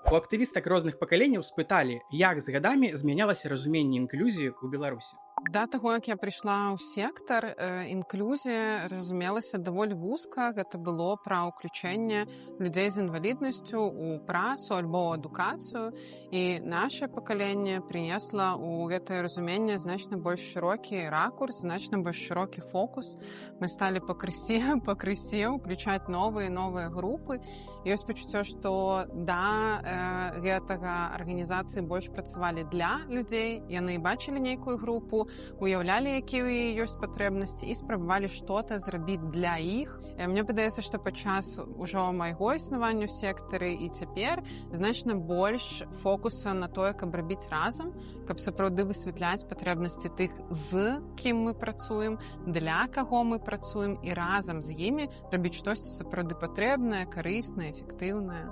У актывістак розных пакаленняў спыталі, як з гадамі змянялася разуменне інклюзіі ў Беларусі. Да таго, як я прыйшла ў сектар, інклюзія разумелася даволі вузка. Гэта было пра ўключэнне людзей з інваліднасцю ў працу альбо адукацыю. І наше пакаленне прынесла ў гэтае разуменне значна больш шырокі ракурс, значна больш шырокі фокус. Мы сталі пакрысе ўключаць новыя групы. Ёсць пачуццё, што гэтага арганізацыі больш працавалі для людзей, яны бачылі нейкую групу, уяўлялі, якія ў яе ёсць патрэбнасці і спрабавалі што-то зрабіць для іх. Мне падаецца, што падчас ужо майго існавання ў сектары і цяпер значна больш фокуса на тое, каб рабіць разам, каб сапраўды высвятляць патрэбнасці тых, з кім мы працуем, для каго мы працуем і разам з імі рабіць штосьці сапраўды патрэбнае, карыснае, эфектыўнае.